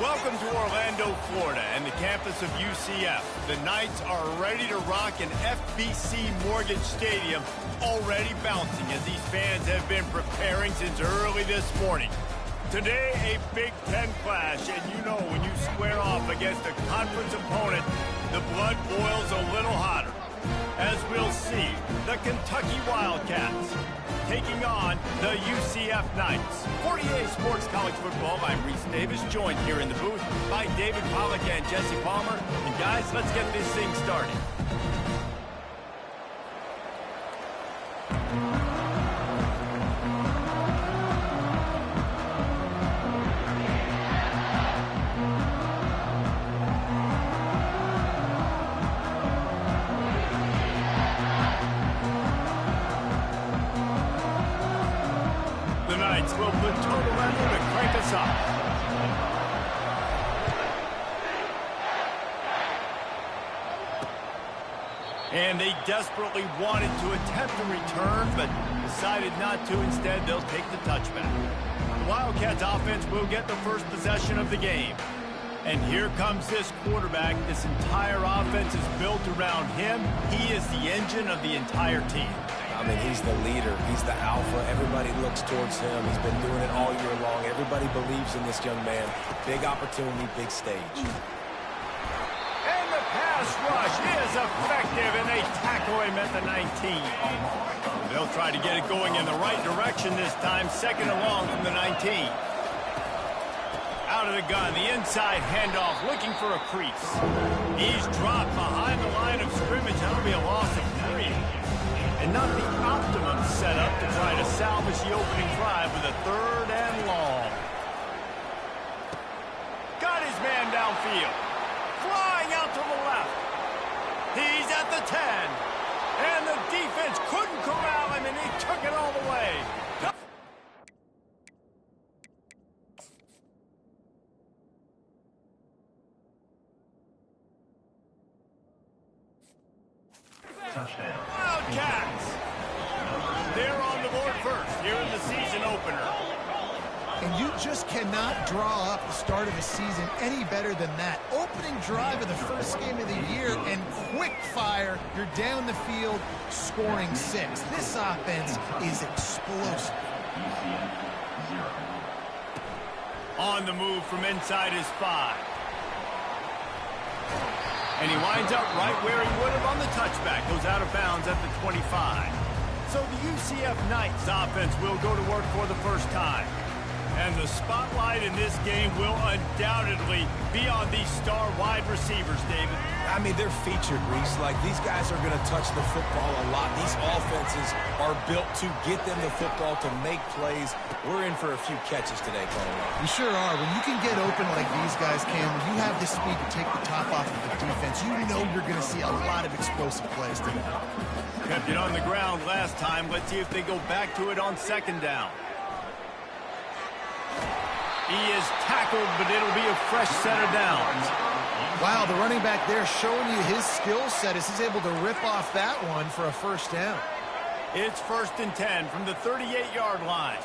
Welcome to Orlando, Florida, and the campus of UCF. The Knights are ready to rock an FBC Mortgage Stadium, already bouncing as these fans have been preparing since early this morning. Today, a Big Ten clash, and you know when you square off against a conference opponent, the blood boils a little hotter. As we'll see, the Kentucky Wildcats taking on the UCF Knights. 48 Sports College Football, I'm Reese Davis, joined here in the booth by David Pollack and Jesse Palmer. And guys, let's get this thing started. Will put total effort to crank us up. And they desperately wanted to attempt a return, but decided not to. Instead, they'll take the touchback. The Wildcats offense will get the first possession of the game. And here comes this quarterback. This entire offense is built around him. He is the engine of the entire team. I mean, he's the leader. He's the alpha. Everybody looks towards him. He's been doing it all year long. Everybody believes in this young man. Big opportunity, big stage. And the pass rush is effective, and they tackle him at the 19. They'll try to get it going in the right direction this time. Second and long from the 19. Out of the gun, the inside handoff, looking for a crease. He's dropped behind the line of scrimmage. That'll be a loss of 3. And not the optimum setup to try to salvage the opening drive with a third and long. Got his man downfield. Flying out to the left. He's at the 10. And the defense couldn't corral him, and he took it all the way. Touchdown. Wildcats! They're on the board first here in the season opener. And you just cannot draw up the start of a season any better than that. Opening drive of the first game of the year and quick fire. You're down the field scoring 6. This offense is explosive. On the move from inside his 5. And he winds up right where he would have on the touchback. Goes out of bounds at the 25. So the UCF Knights offense will go to work for the first time. And the spotlight in this game will undoubtedly be on these star wide receivers, David. I mean, they're featured, Reese. Like, these guys are going to touch the football a lot. These offenses are built to get them the football, to make plays. We're in for a few catches today, Colin. You sure are. When you can get open like these guys can, when you have the speed to take the top off of the defense, you know you're going to see a lot of explosive plays today. Kept it on the ground last time. Let's see if they go back to it on second down. He is tackled, but it'll be a fresh set of downs. Wow, the running back there showing you his skill set as he's able to rip off that one for a first down. It's 1st and 10 from the 38-yard line.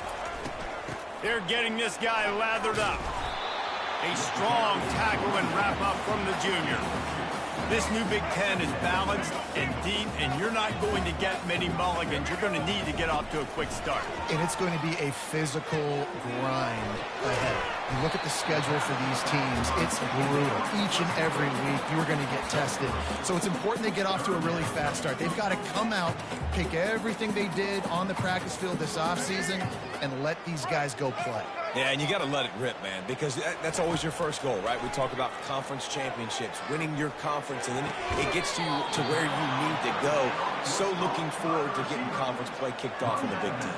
They're getting this guy lathered up. A strong tackle and wrap up from the junior. This new Big Ten is balanced and deep, and you're not going to get many mulligans. You're going to need to get off to a quick start. And it's going to be a physical grind ahead. You look at the schedule for these teams, it's brutal. Each and every week, you're going to get tested. So it's important they get off to a really fast start. They've got to come out, take everything they did on the practice field this offseason, and let these guys go play. Yeah, and you got to let it rip, man, because that's always your first goal, right? We talk about conference championships, winning your conference, and then it gets you to where you need to go. So looking forward to getting conference play kicked off in the Big Ten.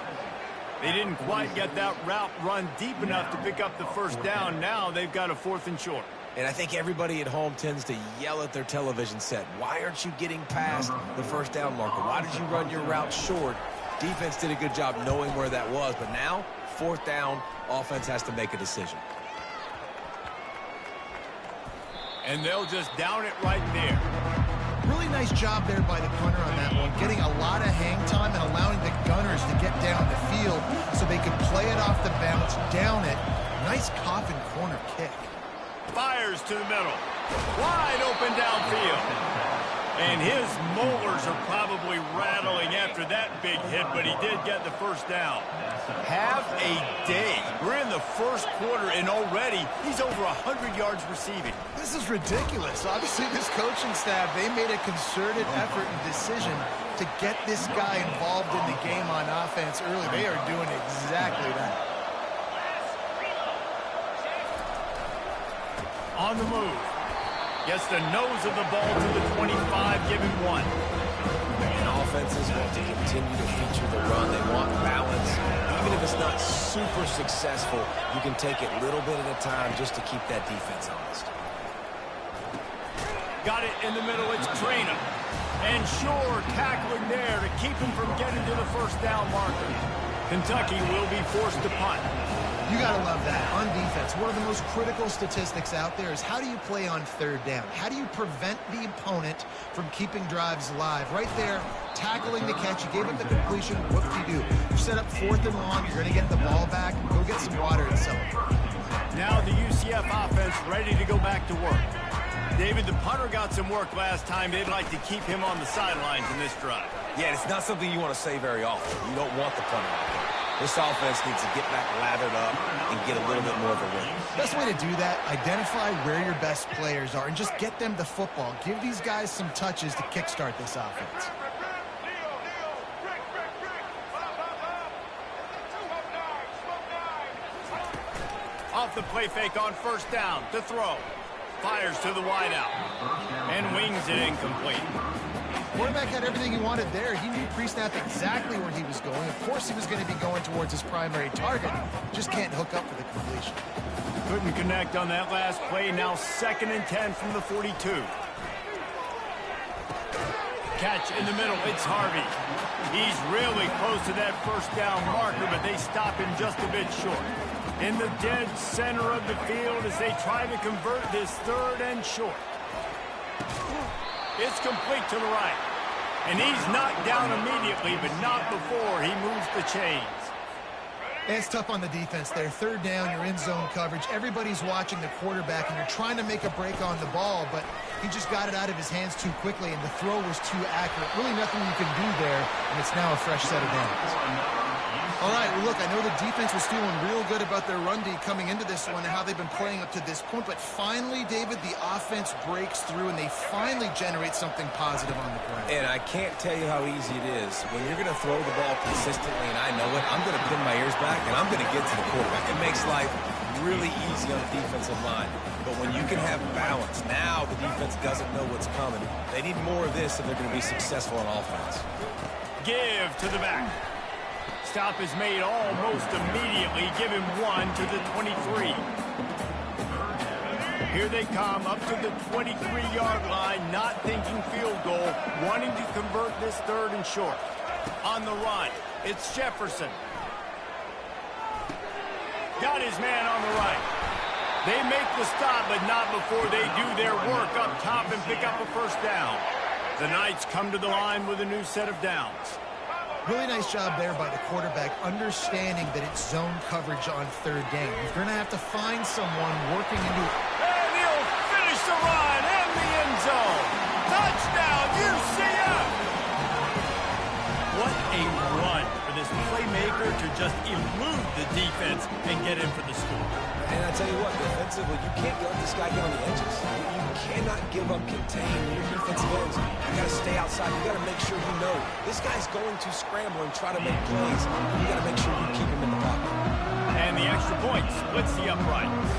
They didn't quite get that route run deep enough to pick up the first down. Now they've got a 4th and short. And I think everybody at home tends to yell at their television set. Why aren't you getting past the first down marker? Why did you run your route short? Defense did a good job knowing where that was, but now, 4th down, offense has to make a decision. And they'll just down it right there. Really nice job there by the punter on that one, getting a lot of hang time and allowing the gunners to get down the field so they could play it off the bounce, down it. Nice coffin corner kick. Fires to the middle. Wide open downfield. And his molars are probably rattling after that big hit, but he did get the first down. Have a day. We're in the first quarter, and already he's over 100 yards receiving. This is ridiculous. Obviously, this coaching staff, they made a concerted effort and decision to get this guy involved in the game on offense early. They are doing exactly that. On the move. Gets the nose of the ball to the 25, give him 1. And offenses want to continue to feature the run. They want balance. Even if it's not super successful, you can take it little bit at a time just to keep that defense honest. Got it in the middle, it's Traina. And Shore tackling there to keep him from getting to the first down marker. Kentucky will be forced to punt. You got to love that. On defense, one of the most critical statistics out there is how do you play on third down? How do you prevent the opponent from keeping drives alive? Right there, tackling the catch. You gave up the completion. What do? You set up 4th and long. You're going to get the ball back. Go get some water and celebrate. Now the UCF offense ready to go back to work. David, the punter got some work last time. They'd like to keep him on the sidelines in this drive. Yeah, it's not something you want to say very often. You don't want the punter out there. This offense needs to get back lathered up and get a little bit more of a win. Best way to do that, identify where your best players are and just get them the football. Give these guys some touches to kickstart this offense. Off the play fake on first down to throw. Fires to the wideout. And wings it incomplete. Quarterback had everything he wanted there. He knew pre-snap exactly where he was going. Of course he was going to be going towards his primary target. Just can't hook up for the completion. Couldn't connect on that last play. Now 2nd and 10 from the 42. Catch in the middle. It's Harvey. He's really close to that first down marker, but they stop him just a bit short. In the dead center of the field as they try to convert this 3rd and short. It's complete to the right. And he's knocked down immediately, but not before he moves the chains. It's tough on the defense there. 3rd down, you're in zone coverage. Everybody's watching the quarterback, and you're trying to make a break on the ball, but he just got it out of his hands too quickly, and the throw was too accurate. Really nothing you can do there, and it's now a fresh set of downs. All right, well, look, I know the defense was feeling real good about their run D coming into this one and how they've been playing up to this point, but finally, David, the offense breaks through, and they finally generate something positive on the ground. And I can't tell you how easy it is. When you're going to throw the ball consistently, and I know it, I'm going to pin my ears back, and I'm going to get to the quarterback. It makes life really easy on the defensive line. But when you can have balance, now the defense doesn't know what's coming. They need more of this if they're going to be successful on offense. Give to the back. Stop is made almost immediately. Give him 1 to the 23. Here they come up to the 23-yard line, not thinking field goal, wanting to convert this 3rd and short. On the run, it's Jefferson. Got his man on the right. They make the stop, but not before they do their work up top and pick up a first down. The Knights come to the line with a new set of downs. Really nice job there by the quarterback, understanding that it's zone coverage on 3rd down. You're going to have to find someone working into it. And he'll finish the run in the end zone. Touchdown, UCF! What a run for this playmaker to just elude the defense and get in for the score. And I tell you what, defensively, you can't let this guy get on the edges. You cannot give up contain your defensive ends. You got to stay outside. You got to make sure you know this guy's going to scramble and try to make plays. You got to make sure you keep him in the pocket. And the extra point splits the uprights.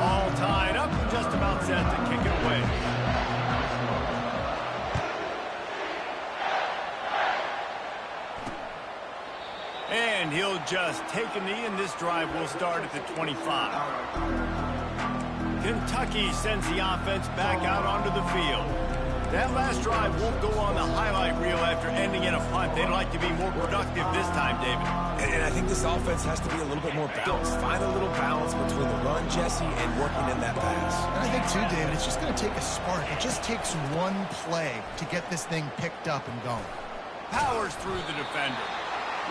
All tied up and just about set to kick it away. And he'll just take a knee, and this drive will start at the 25. Kentucky sends the offense back out onto the field. That last drive won't go on the highlight reel after ending in a punt. They'd like to be more productive this time, David. And I think this offense has to be a little bit more balanced. Find a little balance between the run, Jesse, and working in that pass. And I think, too, David, it's just going to take a spark. It just takes one play to get this thing picked up and going. Powers through the defender.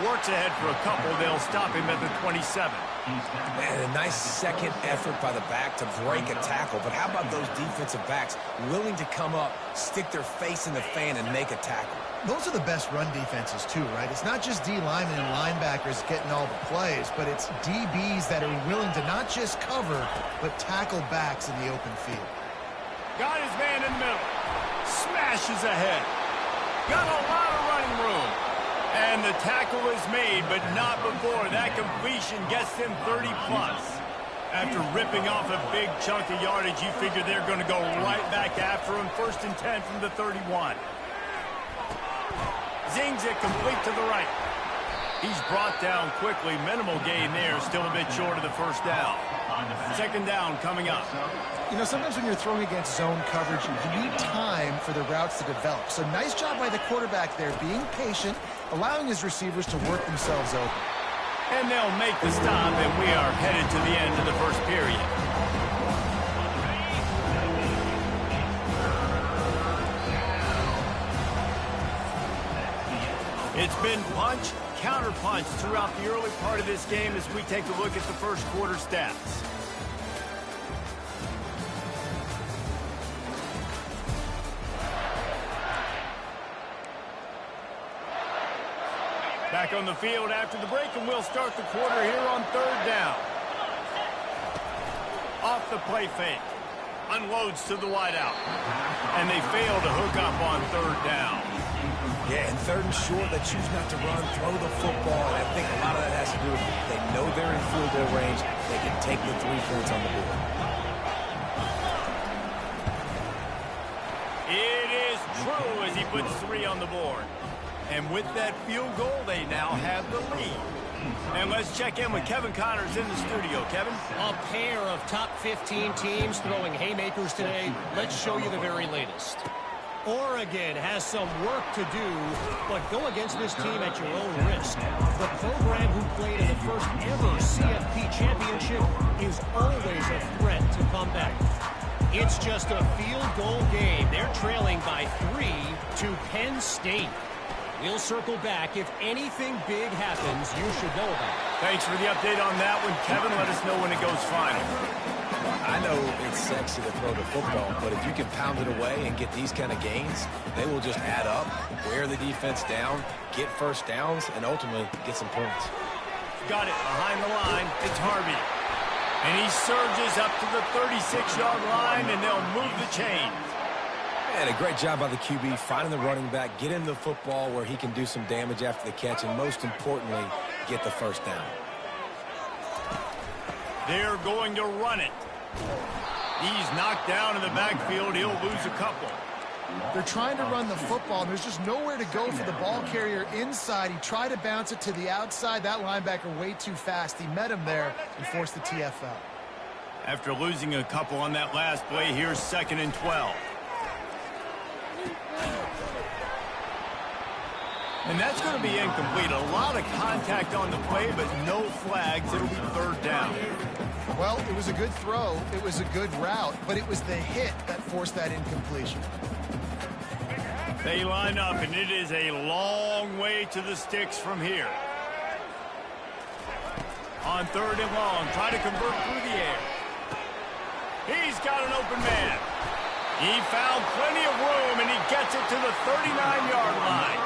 works ahead for a couple. They'll stop him at the 27. Man, a nice second effort by the back to break a tackle. But how about those defensive backs willing to come up, stick their face in the fan, and make a tackle? Those are the best run defenses, too, right? It's not just D linemen and linebackers getting all the plays, but it's DBs that are willing to not just cover, but tackle backs in the open field. Got his man in the middle. Smashes ahead. Got a lot of running room. And the tackle is made, but not before that completion gets them 30-plus. After ripping off a big chunk of yardage, you figure they're going to go right back after him. 1st and 10 from the 31. Zings it complete to the right. He's brought down quickly. Minimal gain there. Still a bit short of the first down. 2nd down coming up. You know, sometimes when you're throwing against zone coverage, you need time for the routes to develop. So nice job by the quarterback there, being patient, allowing his receivers to work themselves open. And they'll make the stop, and we are headed to the end of the first period. It's been punch, counter-punch throughout the early part of this game as we take a look at the first quarter stats. Back on the field after the break, and we'll start the quarter here on 3rd down. Off the play fake. Unloads to the wideout. And they fail to hook up on 3rd down. Yeah, and 3rd and short, they choose not to run, throw the football, and I think a lot of that has to do with they know they're in field goal range. They can take the 3 points on the board. It is true as he puts 3 on the board. And with that field goal, they now have the lead. And let's check in with Kevin Connors in the studio. Kevin? A pair of top 15 teams throwing haymakers today. Let's show you the very latest. Oregon has some work to do, but go against this team at your own risk. The program who played in the first ever CFP championship is always a threat to come back. It's just a field goal game. They're trailing by 3 to Penn State. We'll circle back. If anything big happens, you should know about it. Thanks for the update on that one, Kevin. Let us know when it goes final. I know it's sexy to throw the football, but if you can pound it away and get these kind of gains, they will just add up, wear the defense down, get first downs, and ultimately get some points. Got it behind the line. It's Harvey. And he surges up to the 36-yard line, and they'll move the chains. And a great job by the QB finding the running back, get him the football where he can do some damage after the catch, and most importantly, get the first down. They're going to run it. He's knocked down in the backfield. He'll lose a couple. They're trying to run the football, and there's just nowhere to go for the ball carrier inside. He tried to bounce it to the outside. That linebacker way too fast. He met him there and forced the TFL. After losing a couple on that last play, here's 2nd and 12. And that's going to be incomplete. A lot of contact on the play, but no flags. It'll be 3rd down. Well, it was a good throw. It was a good route, but it was the hit that forced that incompletion. They line up, and it is a long way to the sticks from here. On 3rd and long, try to convert through the air. He's got an open man. He found plenty of room, and he gets it to the 39-yard line.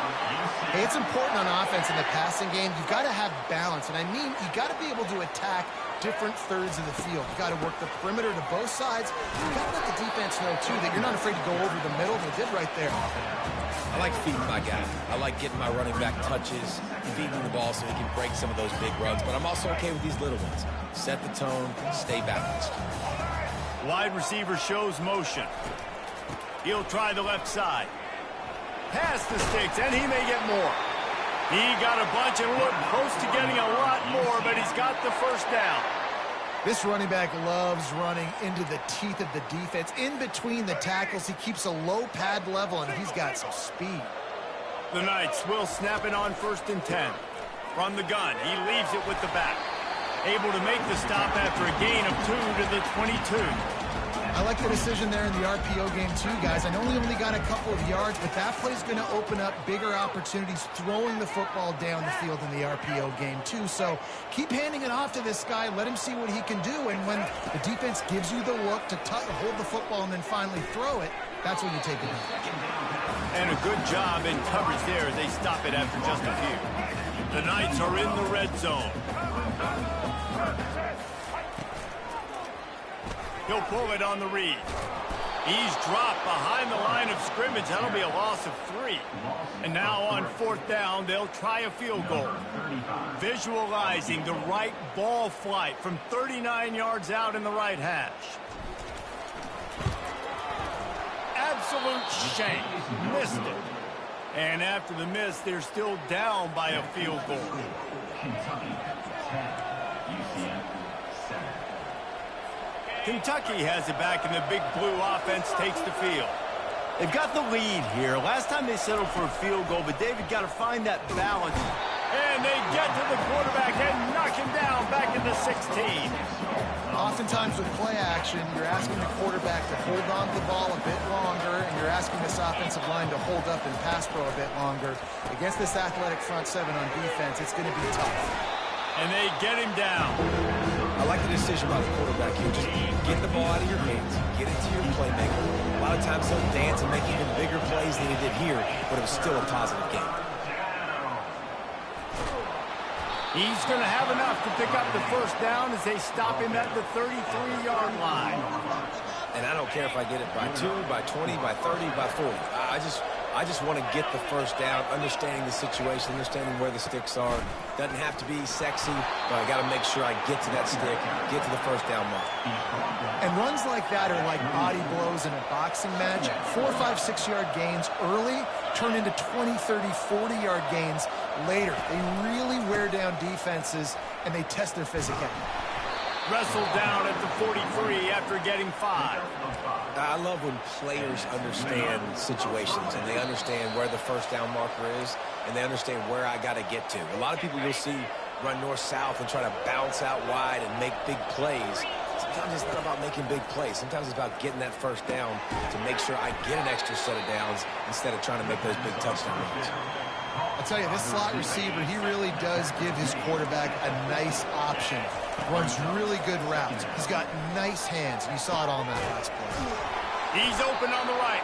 Hey, it's important on offense in the passing game. You've got to have balance, and I mean you've got to be able to attack different thirds of the field. You've got to work the perimeter to both sides. You've got to let the defense know, too, that you're not afraid to go over the middle. They did right there. I like feeding my guy. I like getting my running back touches, feeding the ball so he can break some of those big runs, but I'm also okay with these little ones. Set the tone, stay balanced. Wide receiver shows motion. He'll try the left side. Past the sticks, and he may get more. He got a bunch and looked close to getting a lot more, but he's got the first down. This running back loves running into the teeth of the defense. In between the tackles, he keeps a low pad level, and he's got some speed. The Knights will snap it on 1st and 10. From the gun, he leaves it with the back. Able to make the stop after a gain of 2 to the 22. I like the decision there in the RPO game too, guys. I know he only got a couple of yards, but that play's going to open up bigger opportunities throwing the football down the field in the RPO game too. So keep handing it off to this guy. Let him see what he can do. And when the defense gives you the look to hold the football and then finally throw it, that's when you take it down. And a good job in coverage there as they stop it after just a few. The Knights are in the red zone. He'll pull it on the read. He's dropped behind the line of scrimmage. That'll be a loss of 3. And now on 4th down, they'll try a field goal. Visualizing the right ball flight from 39 yards out in the right hash. Absolute shame. Missed it. And after the miss, they're still down by a field goal. Kentucky has it back, and the Big Blue offense takes the field. They've got the lead here. Last time they settled for a field goal, but David got to find that balance. And they get to the quarterback and knock him down back into 16. Oftentimes with play action, you're asking the quarterback to hold on to the ball a bit longer, and you're asking this offensive line to hold up and pass pro a bit longer. Against this athletic front seven on defense, it's going to be tough. And they get him down. I like the decision by the quarterback here. Just get the ball out of your hands. Get it to your playmaker. A lot of times he'll dance and make even bigger plays than he did here, but it was still a positive game. He's going to have enough to pick up the first down as they stop him at the 33-yard line. And I don't care if I get it by 2, by 20, by 30, by 40. I just want to get the first down, understanding the situation, understanding where the sticks are. Doesn't have to be sexy, but I got to make sure I get to that stick, get to the first down mark. And runs like that are like body blows in a boxing match. 4, 5, 6-yard gains early turn into 20, 30, 40-yard gains later. They really wear down defenses, and they test their physicality. Wrestled down at the 43 after getting 5. I love when players understand situations and they understand where the first down marker is and they understand where I got to get to. A lot of people you'll see run north-south and try to bounce out wide and make big plays. Sometimes it's not about making big plays. Sometimes it's about getting that first down to make sure I get an extra set of downs instead of trying to make those big touchdown runs. I'll tell you, this slot receiver, he really does give his quarterback a nice option. Runs really good routes. He's got nice hands. You saw it all in that last play. He's open on the right.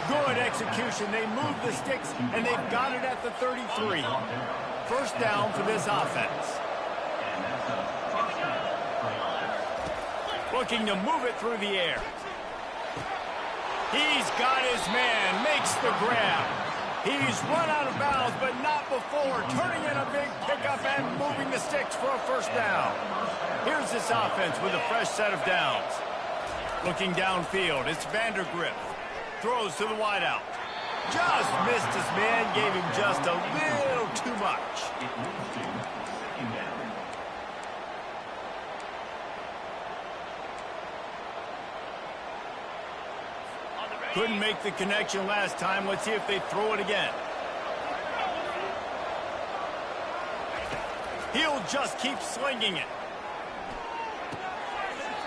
Good execution. They move the sticks, and they've got it at the 33. First down for this offense. Looking to move it through the air. He's got his man. Makes the grab. He's run out of bounds, but not before. Turning in a big pickup and moving the sticks for a first down. Here's this offense with a fresh set of downs. Looking downfield, it's Vandergrift. Throws to the wideout. Just missed his man, gave him just a little too much. Couldn't make the connection last time. Let's see if they throw it again. He'll just keep slinging it.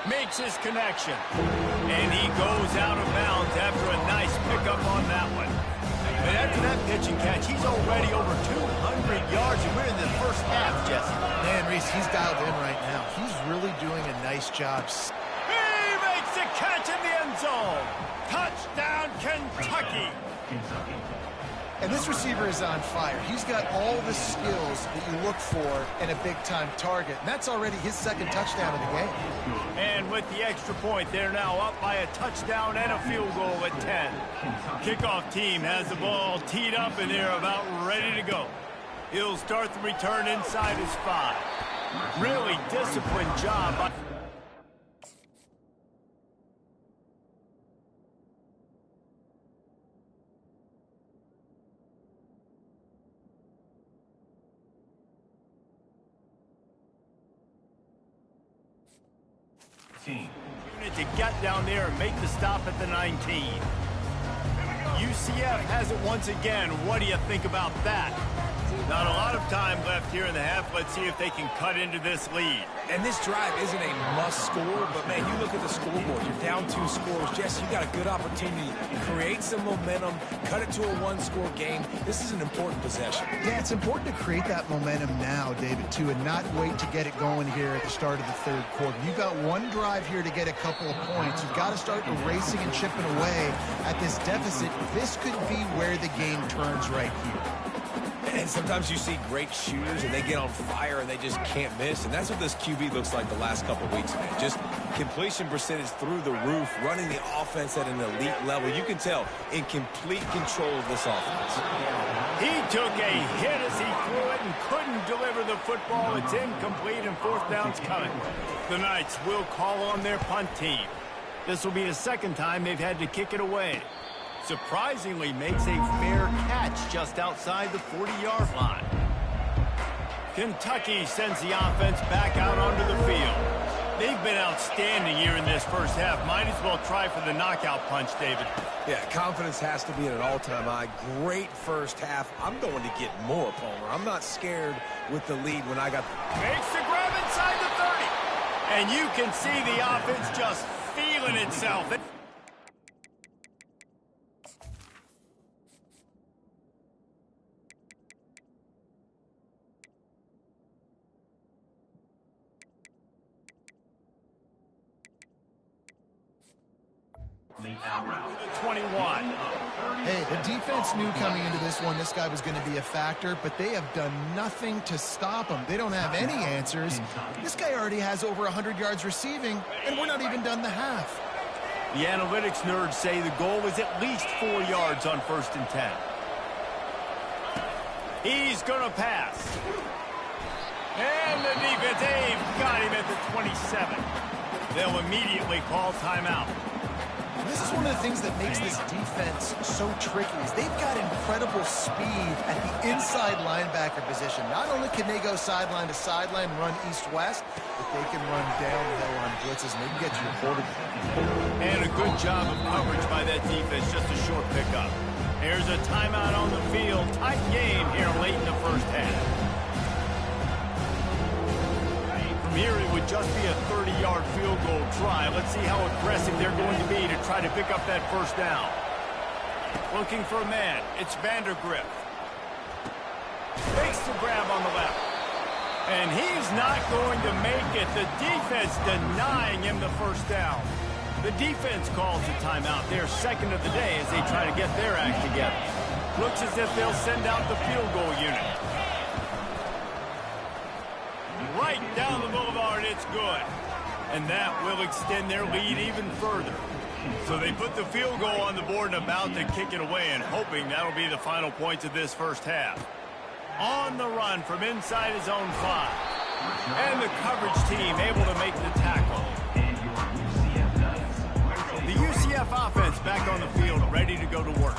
Makes his connection. And he goes out of bounds after a nice pickup on that one. But after that pitch and catch, he's already over 200 yards, and we're in the first half, Jesse. Man, Reese, he's dialed in right now. He's really doing a nice job. He makes the catch in the end zone. Touchdown, Kentucky. And this receiver is on fire. He's got all the skills that you look for in a big-time target. And that's already his second touchdown of the game. And with the extra point, they're now up by a touchdown and a field goal at 10. Kickoff team has the ball teed up, and they're about ready to go. He'll start the return inside his 5. Really disciplined job by... to get down there and make the stop at the 19. UCF has it once again. What do you think about that? Not a lot of time left here in the half. Let's see if they can cut into this lead. And this drive isn't a must score, but man, you look at the scoreboard, you're down 2 scores. Jesse, you got a good opportunity to create some momentum, cut it to a 1-score game. This is an important possession. Yeah, it's important to create that momentum now, David, too, and not wait to get it going here at the start of the third quarter. You've got one drive here to get a couple of points. You've got to start erasing and chipping away at this deficit. This could be where the game turns right here. And sometimes you see great shooters and they get on fire and they just can't miss. And that's what this QB looks like the last couple weeks, man. Just completion percentage through the roof, running the offense at an elite level. You can tell in complete control of this offense. He took a hit as he threw it and couldn't deliver the football. It's incomplete and 4th down's coming. The Knights will call on their punt team. This will be the 2nd time they've had to kick it away. Surprisingly makes a fair catch just outside the 40-yard line. Kentucky sends the offense back out onto the field. They've been outstanding here in this first half. Might as well try for the knockout punch, David. Yeah, confidence has to be at an all-time high. Great first half. I'm going to get more, Palmer. I'm not scared with the lead when I got... Makes the grab inside the 30. And you can see the offense just feeling itself. The out route. 21. Hey, the defense knew coming into this one this guy was going to be a factor, but they have done nothing to stop him. They don't have any answers. This guy already has over 100 yards receiving, and we're not even done the half. The analytics nerds say the goal is at least 4 yards on 1st and 10. He's going to pass. And the defense, they've got him at the 27. They'll immediately call timeout. This is one of the things that makes this defense so tricky is they've got incredible speed at the inside linebacker position. Not only can they go sideline to sideline, run east-west, but they can run downhill on blitzes, and they can get to your quarterback. And a good job of coverage by that defense, just a short pickup. Here's a timeout on the field. Tight game here late in the first half. Here it would just be a 30-yard field goal try. Let's see how aggressive they're going to be to try to pick up that 1st down. Looking for a man. It's Vandergrift. Makes the grab on the left. And he's not going to make it. The defense denying him the 1st down. The defense calls a timeout. They're 2nd of the day as they try to get their act together. Looks as if they'll send out the field goal unit. Right down the boulevard, it's good. And that will extend their lead even further. So they put the field goal on the board and about to kick it away, and hoping that'll be the final points of this first half. On the run from inside his own 5. And the coverage team able to make the tackle. The UCF offense back on the field, ready to go to work.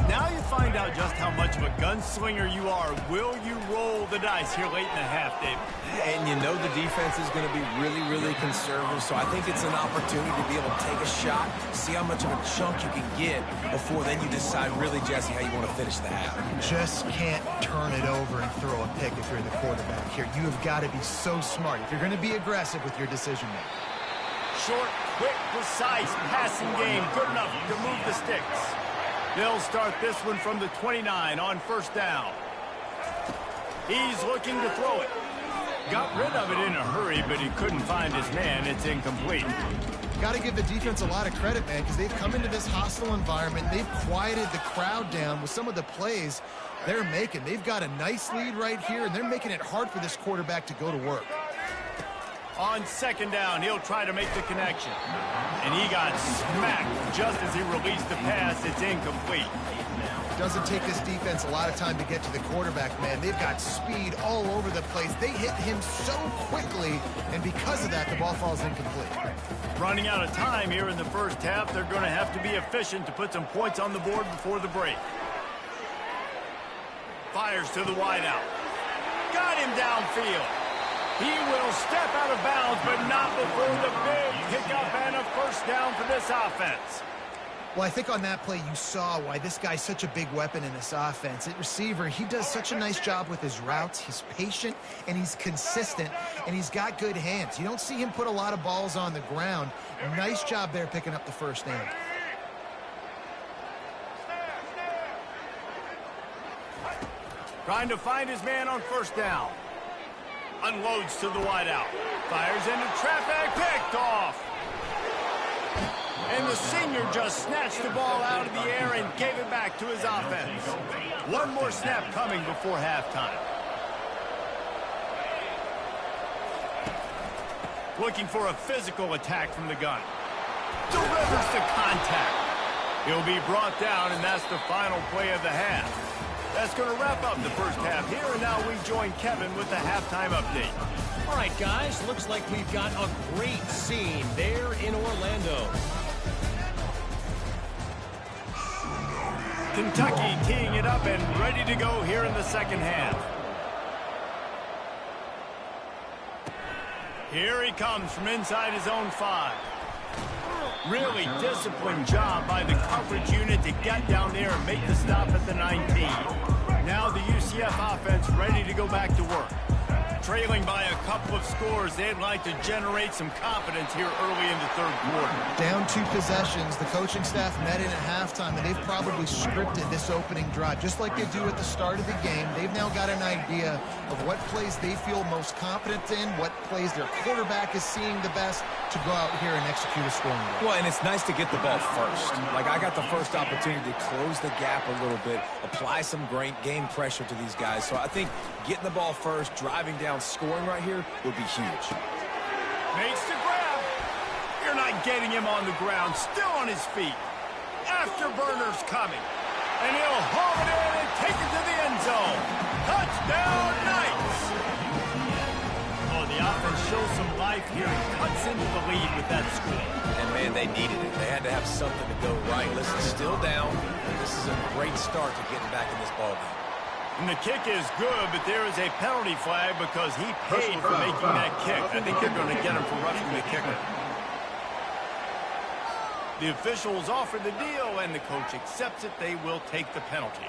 Now you find out just how much of a gunslinger you are. Will you roll the dice here late in the half, David? And you know the defense is going to be really, really conservative, so I think it's an opportunity to be able to take a shot, see how much of a chunk you can get before then you decide really, Jesse, how you want to finish the half. Just can't turn it over and throw a pick if you're the quarterback here. You have got to be so smart if you're going to be aggressive with your decision-making. Short, quick, precise passing game. Good enough to move the sticks. They'll start this one from the 29 on 1st down. He's looking to throw it. Got rid of it in a hurry, but he couldn't find his man. It's incomplete. Got to give the defense a lot of credit, man, because they've come into this hostile environment. They've quieted the crowd down with some of the plays they're making. They've got a nice lead right here, and they're making it hard for this quarterback to go to work. On 2nd down, he'll try to make the connection. And he got smacked just as he released the pass. It's incomplete. Doesn't take this defense a lot of time to get to the quarterback, man. They've got speed all over the place. They hit him so quickly, and because of that, the ball falls incomplete. Running out of time here in the first half, they're going to have to be efficient to put some points on the board before the break. Fires to the wideout. Got him downfield. He will step out of bounds, but not before the big pickup and a 1st down for this offense. Well, I think on that play you saw why this guy's such a big weapon in this offense. At receiver, he does such a nice job with his routes. He's patient, and he's consistent, and he's got good hands. You don't see him put a lot of balls on the ground. Nice job there picking up the first down. Trying to find his man on first down. Unloads to the wideout. Fires into traffic. Picked off. And the senior just snatched the ball out of the air and gave it back to his offense. One more snap coming before halftime. Looking for a physical attack from the gun. Delivers to contact. He'll be brought down, and that's the final play of the half. That's going to wrap up the first half here, and now we join Kevin with the halftime update. All right, guys, looks like we've got a great scene there in Orlando. Kentucky teeing it up and ready to go here in the second half. Here he comes from inside his own 5. Really disciplined job by the coverage unit to get down there and make the stop at the 19. Now the UCF offense ready to go back to work. Trailing by a couple of scores, they'd like to generate some confidence here early in the third quarter. Down 2 possessions, the coaching staff met in at halftime, and they've probably scripted this opening drive. Just like they do at the start of the game, they've now got an idea of what plays they feel most confident in, what plays their quarterback is seeing the best to go out here and execute a scoring drive. Well, and it's nice to get the ball first. Like, I got the first opportunity to close the gap a little bit, apply some great game pressure to these guys. So I think getting the ball first, driving down, scoring right here would be huge. Makes the grab. You're not getting him on the ground. Still on his feet. Afterburner's coming. And he'll haul it in and take it to the end zone. Touchdown, Knights! Oh, the offense shows some life here and cuts into the lead with that score. And, man, they needed it. They had to have something to go right. Listen, still down. This is a great start to getting back in this ballgame. And the kick is good, but there is a penalty flag because he paid for making that kick. I think they're going to get him for roughing the kicker. The officials offer the deal, and the coach accepts it. They will take the penalty.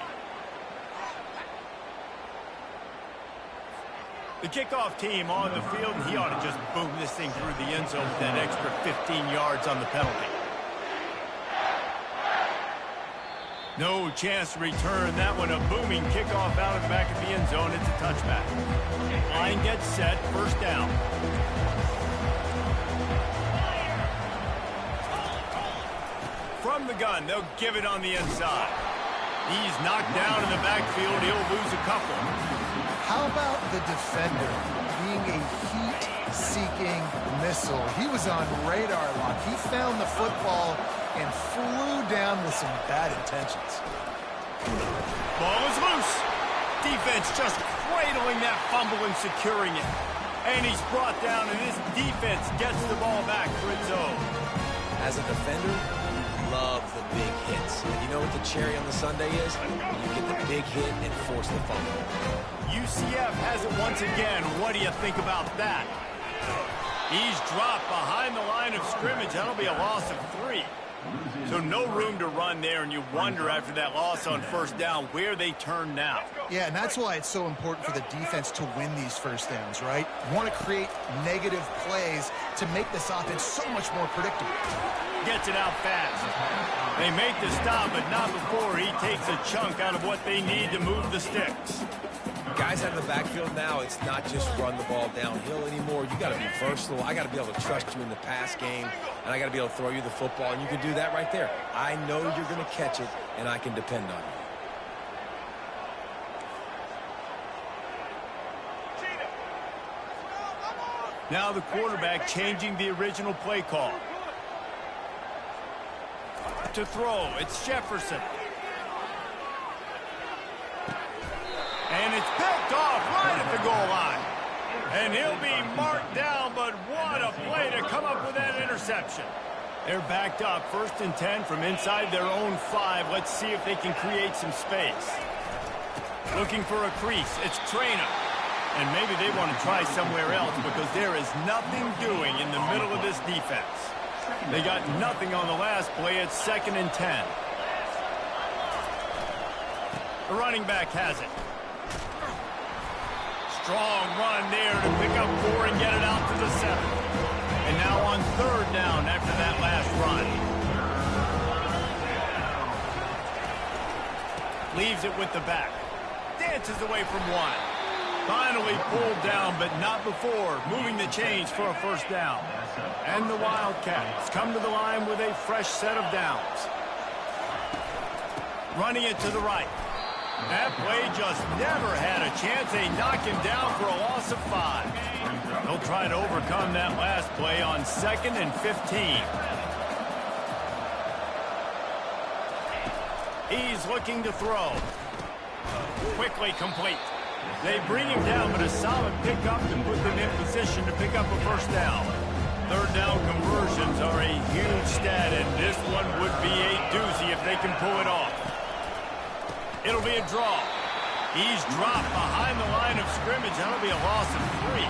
The kickoff team on the field, and he ought to just boom this thing through the end zone with that extra 15 yards on the penalty. No chance to return that one. A booming kickoff out of the back of the end zone. It's a touchback. Line gets set. First down. From the gun, they'll give it on the inside. He's knocked down in the backfield. He'll lose a couple. How about the defender being a heat-seeking missile? He was on radar lock. He found the football and flew down with some bad intentions. Ball is loose. Defense just cradling that fumble and securing it. And he's brought down, and this defense gets the ball back for its own. As a defender, you love the big hits. And you know what the cherry on the sundae is? You get the big hit and force the fumble. UCF has it once again. What do you think about that? He's dropped behind the line of scrimmage. That'll be a loss of 3. So no room to run there, and you wonder after that loss on first down where they turn now. Yeah, and that's why it's so important for the defense to win these first downs, right? You want to create negative plays to make this offense so much more predictable. Gets it out fast. They make the stop, but not before he takes a chunk out of what they need to move the sticks. Guys out of the backfield now, it's not just run the ball downhill anymore. You got to be versatile. I got to be able to trust you in the pass game, and I got to be able to throw you the football, and you can do that right there. I know you're going to catch it, and I can depend on you. Now the quarterback changing the original play call. To throw, it's Jefferson. And it's picked off right at the goal line. And he'll be marked down, but what a play to come up with that interception. They're backed up, 1st and 10 from inside their own 5. Let's see if they can create some space. Looking for a crease, it's Traynor. And maybe they want to try somewhere else because there is nothing doing in the middle of this defense. They got nothing on the last play. It's 2nd and 10. The running back has it. Strong run there to pick up 4 and get it out to the 7. And now on 3rd down after that last run. Leaves it with the back. Dances away from 1. Finally pulled down, but not before moving the chains for a 1st down. And the Wildcats come to the line with a fresh set of downs. Running it to the right. That play just never had a chance. They knock him down for a loss of 5. They'll try to overcome that last play on 2nd and 15. He's looking to throw. Quickly complete. They bring him down, but a solid pickup to put them in position to pick up a 1st down. 3rd down conversions are a huge stat, and this one would be a doozy if they can pull it off. It'll be a draw. He's dropped behind the line of scrimmage. That'll be a loss of 3.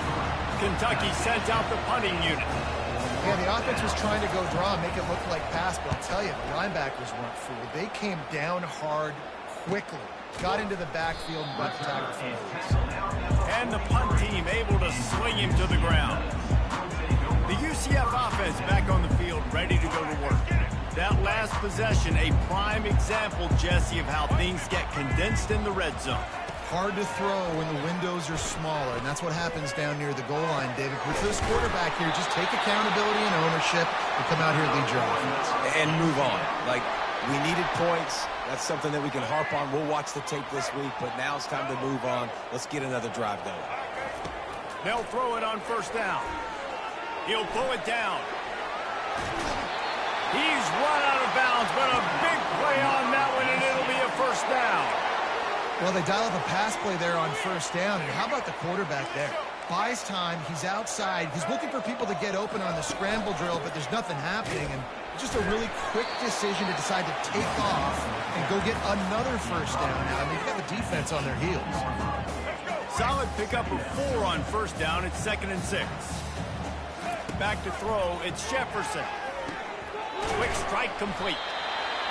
Kentucky sent out the punting unit. Yeah, the offense was trying to go draw and make it look like pass, but I'll tell you, the linebackers weren't fooled. They came down hard quickly, got into the backfield, and got the tackle for those. And the punt team able to swing him to the ground. The UCF offense back on the field, ready to go to work. That last possession, a prime example, Jesse, of how things get condensed in the red zone. Hard to throw when the windows are smaller, and that's what happens down near the goal line, David. With this quarterback here, just take accountability and ownership and come out here and lead your offense. And move on. Like, we needed points. That's something that we can harp on. We'll watch the tape this week, but now it's time to move on. Let's get another drive going. They'll throw it on 1st down. He'll pull it down. He's run out of bounds, but a big play on that one, and it'll be a 1st down. Well, they dial up a pass play there on 1st down, and how about the quarterback there? Buys time, he's outside, he's looking for people to get open on the scramble drill, but there's nothing happening, and just a really quick decision to decide to take off and go get another 1st down now. I mean, you've got the defense on their heels. Solid pickup of 4 on 1st down. It's 2nd and 6. Back to throw, it's Jefferson. Quick strike complete.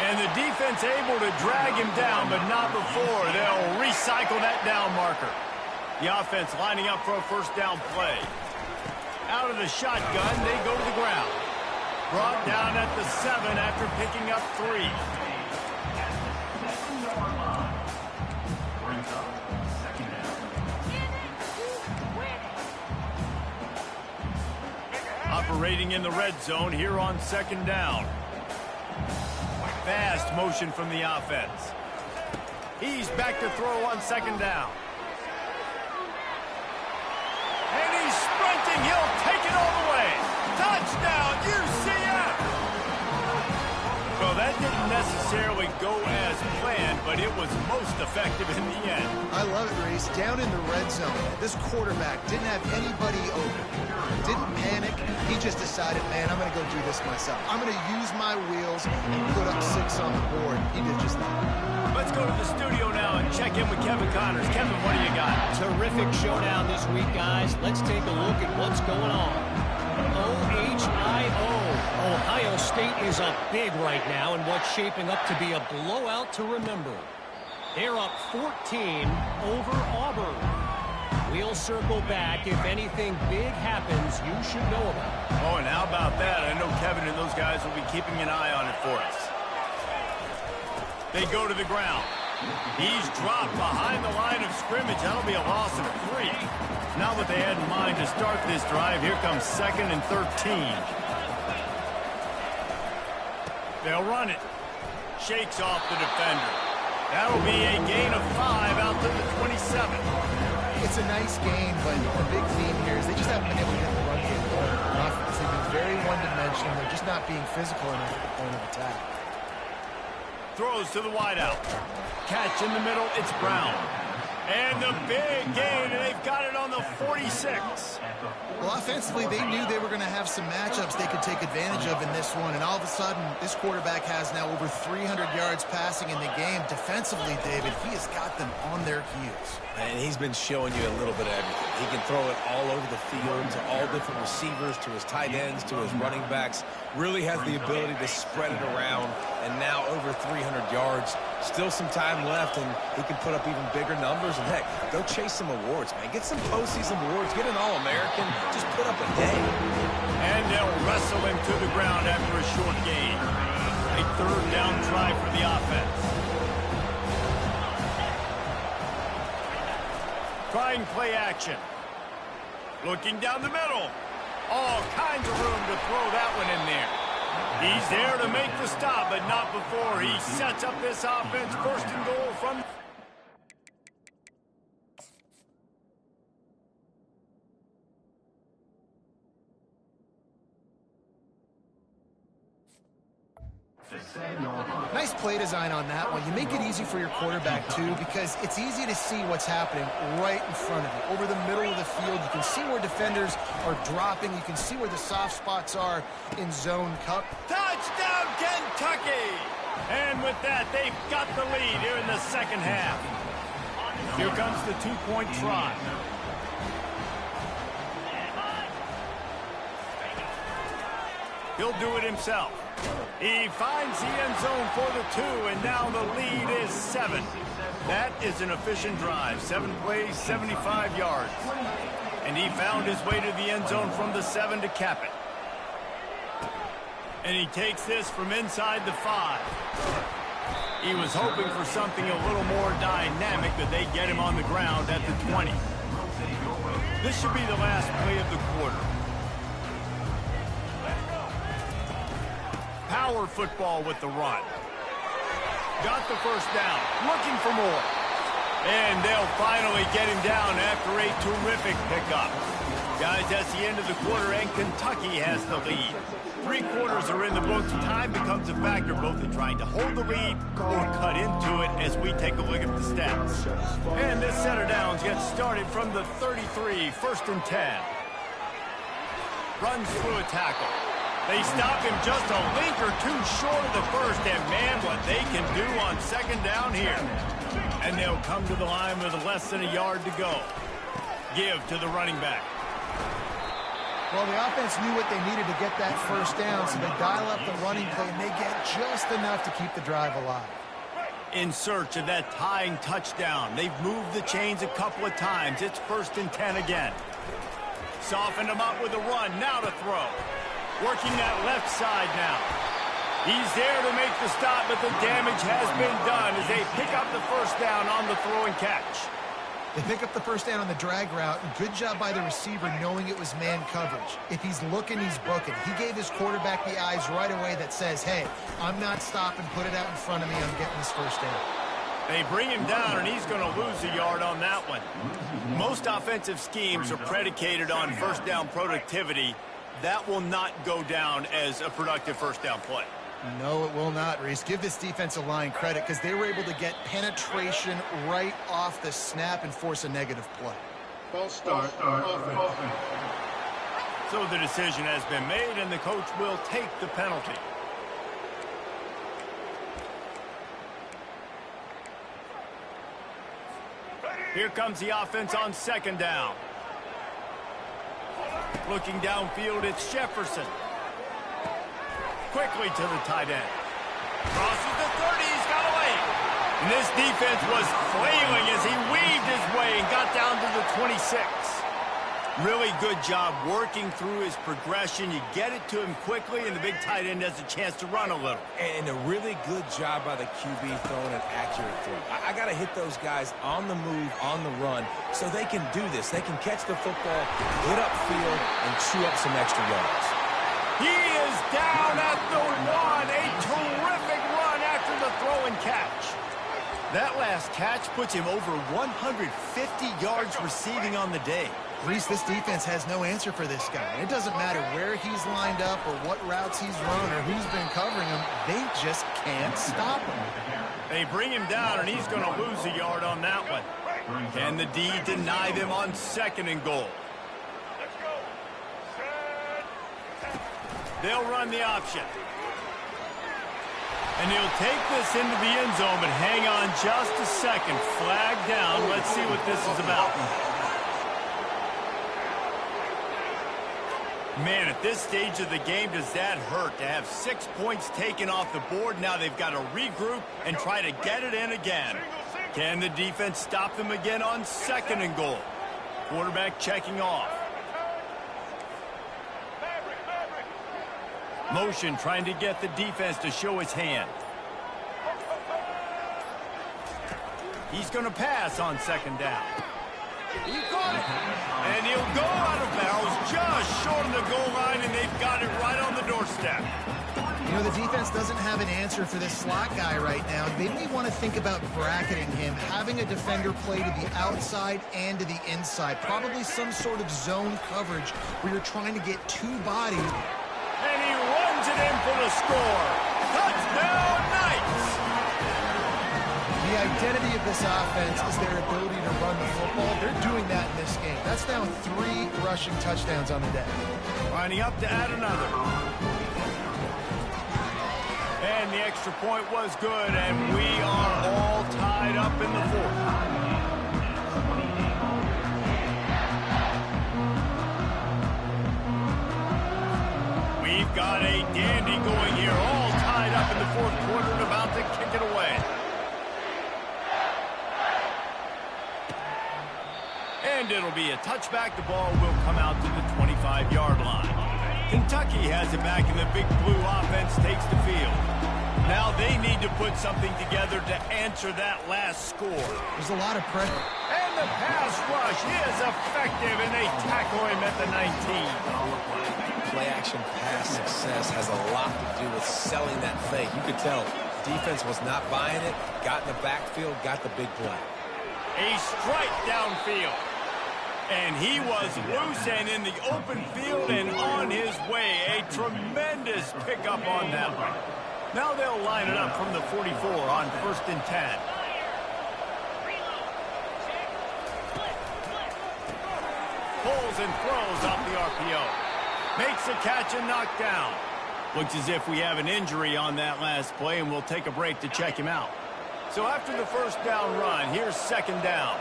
And the defense able to drag him down, but not before. They'll recycle that down marker. The offense lining up for a 1st down play. Out of the shotgun, they go to the ground. Brought down at the 7 after picking up 3. Operating in the red zone here on 2nd down. Fast motion from the offense. He's back to throw on 2nd down. And he's sprinting. He'll take it all the way. Touchdown, UCF! Well, that didn't necessarily go as planned, but it was most effective in the end. I love it, Reese. Down in the red zone, this quarterback didn't have anybody open. Didn't panic. He just decided, man, I'm going to go do this myself. I'm going to use my wheels and put up 6 on the board. He did just that. Let's go to the studio now and check in with Kevin Connors. Kevin, what do you got? Terrific showdown this week, guys. Let's take a look at what's going on. OHIO. Ohio State is up big right now in what's shaping up to be a blowout to remember. They're up 14 over Auburn. We'll circle back. If anything big happens, you should know about it. Oh, and how about that? I know Kevin and those guys will be keeping an eye on it for us. They go to the ground. He's dropped behind the line of scrimmage. That'll be a loss of 3. Not what they had in mind to start this drive. Here comes 2nd and 13. They'll run it. Shakes off the defender. That'll be a gain of 5 out to the 27. It's a nice game, but the big theme here is they just haven't been able to get the run game going on offense. They've been very one-dimensional. They're just not being physical enough at the point of attack. Throws to the wideout. Catch in the middle, it's Brown. And the big gain, and they've got it on the 46. Well, offensively, they knew they were going to have some matchups they could take advantage of in this one, and all of a sudden, this quarterback has now over 300 yards passing in the game. Defensively, David, he has got them on their heels. And he's been showing you a little bit of everything. He can throw it all over the field to all different receivers, to his tight ends, to his running backs. Really has the ability to spread it around, and now over 300 yards. Still some time left, and he can put up even bigger numbers. And, heck, go chase some awards, man. Get some postseason awards. Get an All-American. Just put up a day. And they'll wrestle him to the ground after a short gain. A third down try for the offense. Trying play action. Looking down the middle. All kinds of room to throw that one in there. He's there to make the stop, but not before he sets up this offense. First and goal from... Nice play design on that one. You make it easy for your quarterback, too, because it's easy to see what's happening right in front of you. Over the middle of the field, you can see where defenders are dropping. You can see where the soft spots are in zone cover. Touchdown, Kentucky! And with that, they've got the lead here in the second half. Here comes the two-point try. He'll do it himself. He finds the end zone for the 2, and now the lead is 7. That is an efficient drive. 7 plays, 75 yards. And he found his way to the end zone from the 7 to cap it. And he takes this from inside the 5. He was hoping for something a little more dynamic, but they get him on the ground at the 20. This should be the last play of the quarter. Power football with the run. Got the first down. Looking for more. And they'll finally get him down after a terrific pickup. Guys, that's the end of the quarter, and Kentucky has the lead. 3 quarters are in the books. Time becomes a factor both in trying to hold the lead or cut into it as we take a look at the stats. And this set of downs gets started from the 33, first and 10. Runs through a tackle. They stop him just a link or two short of the first, and man, what they can do on second down here. And they'll come to the line with less than a yard to go. Give to the running back. Well, the offense knew what they needed to get that first down, so they dial up the running play, and they get just enough to keep the drive alive. In search of that tying touchdown. They've moved the chains a couple of times. It's first and 10 again. Softened them up with a run. Now to throw. Working that left side now. He's there to make the stop, but the damage has been done as they pick up the first down on the throw and catch. They pick up the first down on the drag route, and good job by the receiver knowing it was man coverage. If he's looking, he's booking. He gave his quarterback the eyes right away that says, hey, I'm not stopping, put it out in front of me, I'm getting this first down. They bring him down, and he's going to lose a yard on that one. Most offensive schemes are predicated on first down productivity. That will not go down as a productive first down play. No, it will not, Reese. Give this defensive line credit because they were able to get penetration right off the snap and force a negative play. False start. Offense. So the decision has been made, and the coach will take the penalty. Here comes the offense on second down. Looking downfield, it's Jefferson. Quickly to the tight end. Crosses the 30, he's got away. And this defense was flailing as he weaved his way and got down to the 26. Really good job working through his progression. You get it to him quickly, and the big tight end has a chance to run a little. And a really good job by the QB throwing an accurate throw. I got to hit those guys on the move, on the run, so they can do this. They can catch the football, get upfield, and chew up some extra yards. He is down at the 1. A terrific run after the throw and catch. That last catch puts him over 150 yards receiving on the day. Reese, this defense has no answer for this guy. It doesn't matter where he's lined up or what routes he's run or who's been covering him. They just can't stop him. They bring him down, and he's going to lose a yard on that one. Can the D deny them on 2nd and goal? They'll run the option. And he'll take this into the end zone, but hang on just a second. Flag down. Let's see what this is about. Man, at this stage of the game, does that hurt to have 6 points taken off the board? Now they've got to regroup and try to get it in again. Can the defense stop them again on 2nd and goal? Quarterback checking off. Motion trying to get the defense to show his hand. He's going to pass on 2nd down. He caught it. And he'll go out of bounds just short of the goal line, and they've got it right on the doorstep. You know, the defense doesn't have an answer for this slot guy right now. They may want to think about bracketing him, having a defender play to the outside and to the inside. Probably some sort of zone coverage where you're trying to get 2 bodies. And he runs it in for the score. Touchdown, Knights! The identity of this offense is their ability to run the football. They're doing that in this game. That's now 3 rushing touchdowns on the day. Lining up to add another. And the extra point was good, and we are all tied up in the 4th. We've got a dandy going here, all tied up in the 4th quarter and about to kick it away. And it'll be a touchback. The ball will come out to the 25-yard line. Kentucky has it back, and the Big Blue offense takes the field. Now they need to put something together to answer that last score. There's a lot of pressure. And the pass rush is effective, and they tackle him at the 19. Play-action pass success has a lot to do with selling that fake. You could tell defense was not buying it, got in the backfield, got the big play. A strike downfield. And he was loose and in the open field and on his way. A tremendous pickup on that one. Now they'll line it up from the 44 on 1st and 10. Pulls and throws off the RPO. Makes a catch and knocked down. Looks as if we have an injury on that last play, and we'll take a break to check him out. So after the 1st down run, here's 2nd down.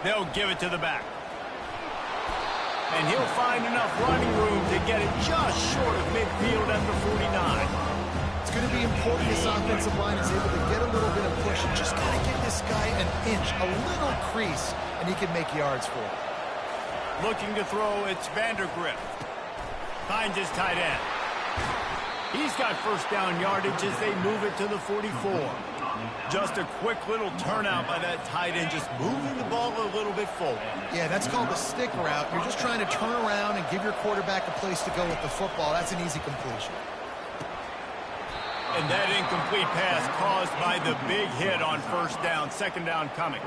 They'll give it to the back. And he'll find enough running room to get it just short of midfield at the 49. It's going to be important this offensive line is able to get a little bit of push and just kind of give this guy an inch, a little crease, and he can make yards for it. Looking to throw, it's Vandergrift. Finds his tight end. He's got 1st down yardage as they move it to the 44. Just a quick little turnout by that tight end, just moving the ball a little bit forward. Yeah, that's called the stick route. You're just trying to turn around and give your quarterback a place to go with the football. That's an easy completion. And that incomplete pass caused by the big hit on 1st down, 2nd down coming.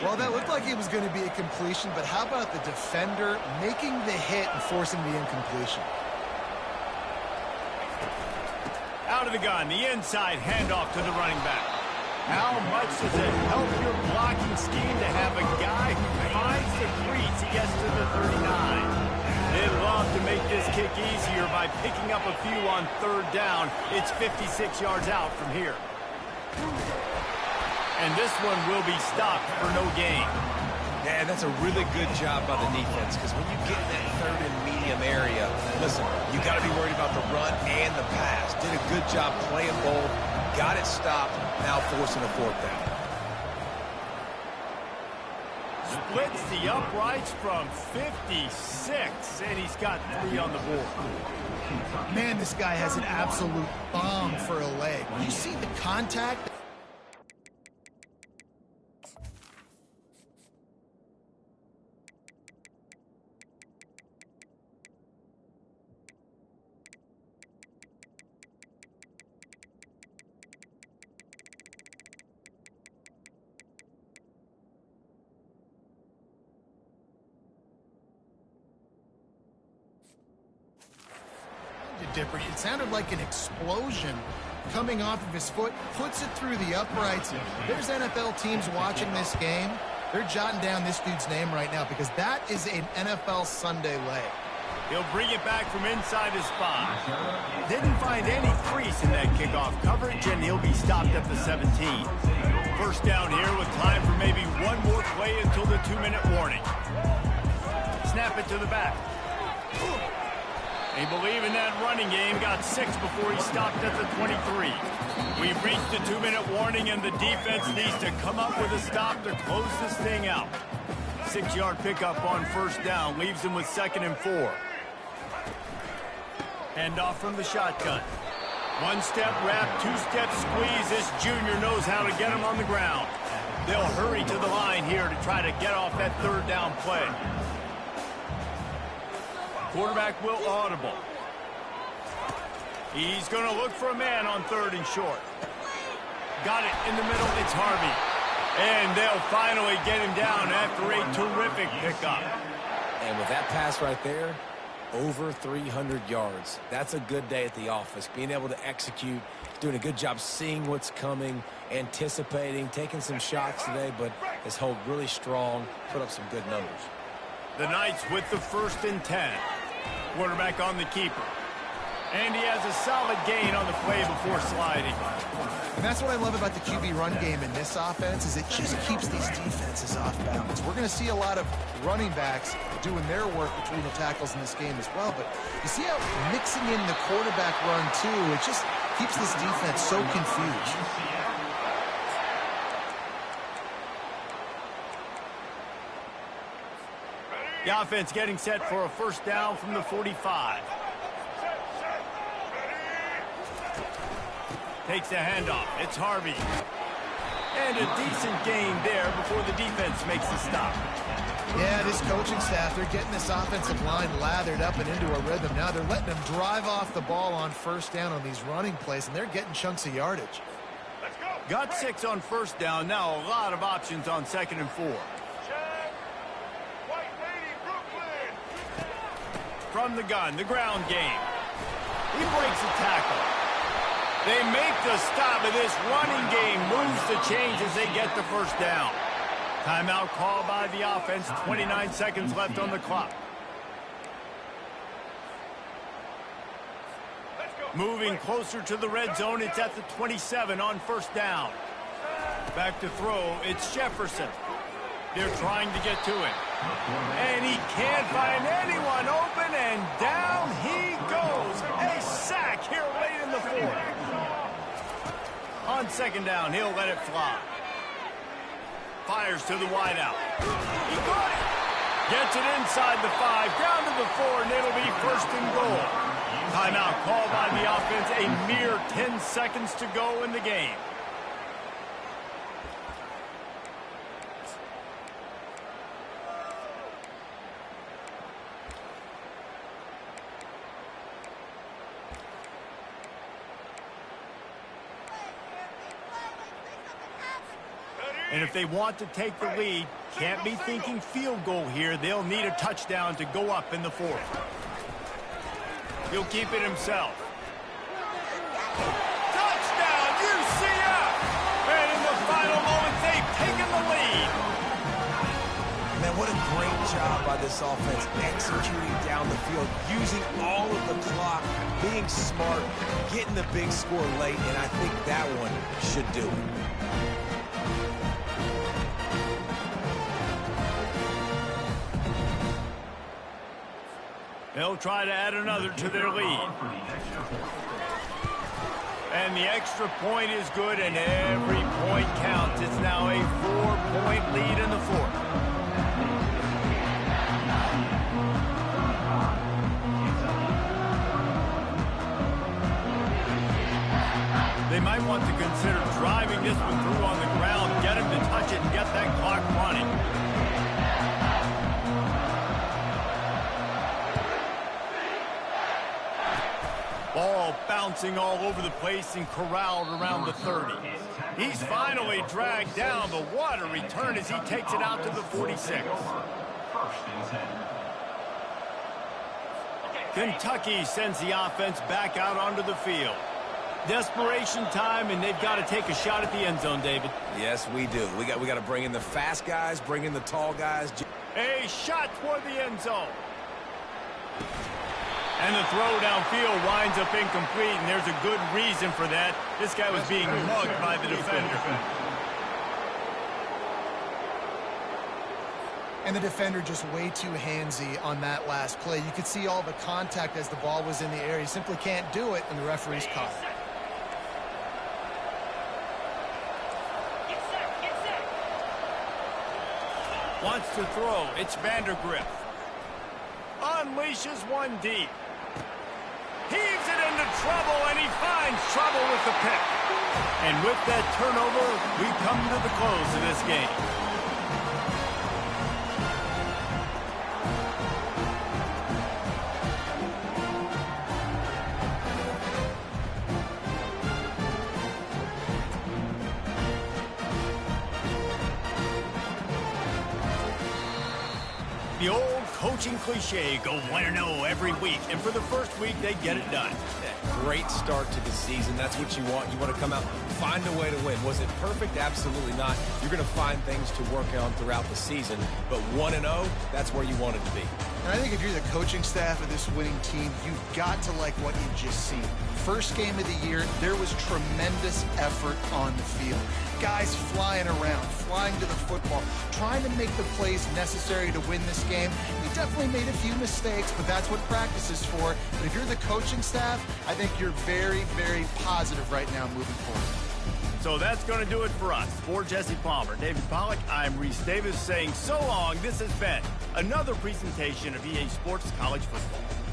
Well, that looked like it was going to be a completion, but how about the defender making the hit and forcing the incompletion? Out of the gun, the inside handoff to the running back. How much does it help your blocking scheme to have a guy who finds the crease? He gets to the 39. They'd love to make this kick easier by picking up a few on 3rd down. It's 56 yards out from here. And this one will be stopped for no gain. And that's a really good job by the defense, because when you get in that 3rd and medium area, listen, you got to be worried about the run and the pass. Did a good job playing both, got it stopped, now forcing a 4th down. Splits the uprights from 56, and he's got 3 on the board. Man, this guy has an absolute bomb for a leg. You see the contact? different. It sounded like an explosion coming off of his foot, puts it through the uprights. There's NFL teams watching this game. They're jotting down this dude's name right now because that is an NFL Sunday lay. He'll bring it back from inside his spot. Didn't find any crease in that kickoff coverage, and he'll be stopped at the 17. First down here with time for maybe one more play until the 2-minute warning. Snap it to the back. They believe in that running game. Got 6 before he stopped at the 23. We've reached the 2-minute warning, and the defense needs to come up with a stop to close this thing out. 6-yard pickup on first down leaves him with 2nd and 4. Hand off from the shotgun. 1-step wrap, 2-step squeeze. This junior knows how to get him on the ground. They'll hurry to the line here to try to get off that 3rd down play. Quarterback will audible. He's going to look for a man on 3rd and short. Got it in the middle. It's Harvey. And they'll finally get him down after a terrific pickup. And with that pass right there, over 300 yards. That's a good day at the office. Being able to execute, doing a good job seeing what's coming, anticipating, taking some shots today, but his hold really strong, put up some good numbers. The Knights with the 1st and 10. Quarterback on the keeper. And he has a solid gain on the play before sliding. And that's what I love about the QB run game in this offense is it just keeps these defenses off balance. We're going to see a lot of running backs doing their work between the tackles in this game as well. But you see how mixing in the quarterback run too, it just keeps this defense so confused. The offense getting set for a first down from the 45. Takes a handoff. It's Harvey. And a decent gain there before the defense makes the stop. Yeah, this coaching staff, they're getting this offensive line lathered up and into a rhythm. Now they're letting them drive off the ball on first down on these running plays, and they're getting chunks of yardage. Got 6 on first down. Now a lot of options on 2nd and 4. From the gun, the ground game. He breaks a tackle. They make the stop, and this running game moves the chains as they get the first down. Timeout called by the offense. 29 seconds left on the clock. Moving closer to the red zone. It's at the 27 on first down. Back to throw. It's Jefferson. They're trying to get to him. And he can't find anyone open, and down he goes. A sack here late in the 4th. On 2nd down, he'll let it fly. Fires to the wideout. He got it. Gets it inside the 5, down to the 4, and it'll be 1st and goal. Timeout called by the offense. A mere 10 seconds to go in the game. And if they want to take the lead, can't be thinking field goal here. They'll need a touchdown to go up in the 4th. He'll keep it himself. Touchdown, UCF! And in the final moments, they've taken the lead. Man, what a great job by this offense executing down the field, using all of the clock, being smart, getting the big score late, and I think that one should do it. They'll try to add another to their lead. And the extra point is good, and every point counts. It's now a 4-point lead in the 4th. They might want to consider driving this one through on the ground, get him to touch it, and get that clock running. Ball bouncing all over the place and corralled around the 30. He's finally dragged down, but what a return as he takes it out to the 46. Kentucky sends the offense back out onto the field. Desperation time, and they've got to take a shot at the end zone, David. Yes, we do. We got to bring in the fast guys, bring in the tall guys. A shot toward the end zone. And the throw downfield winds up incomplete, and there's a good reason for that. This guy was being mugged by the defender. And the defender just way too handsy on that last play. You could see all the contact as the ball was in the air. He simply can't do it, and the referee's caught it. Wants to throw. It's Vandergriff. Unleashes one deep. Heaves it into trouble, and he finds trouble with the pick. And with that turnover, we come to the close of this game. The old coaching cliche, go 1-0 every week, and for the first week, they get it done. Great start to the season. That's what you want. You want to come out, find a way to win. Was it perfect? Absolutely not. You're going to find things to work on throughout the season, but 1-0, that's where you want it to be. And I think if you're the coaching staff of this winning team, you've got to like what you've just seen. First game of the year, there was tremendous effort on the field. Guys flying around, flying to the football, trying to make the plays necessary to win this game. We definitely made a few mistakes, but that's what practice is for. But if you're the coaching staff, I think you're very, very positive right now moving forward. So that's going to do it for us. For Jesse Palmer, David Pollack, I'm Reese Davis saying so long. This has been another presentation of EA Sports College Football.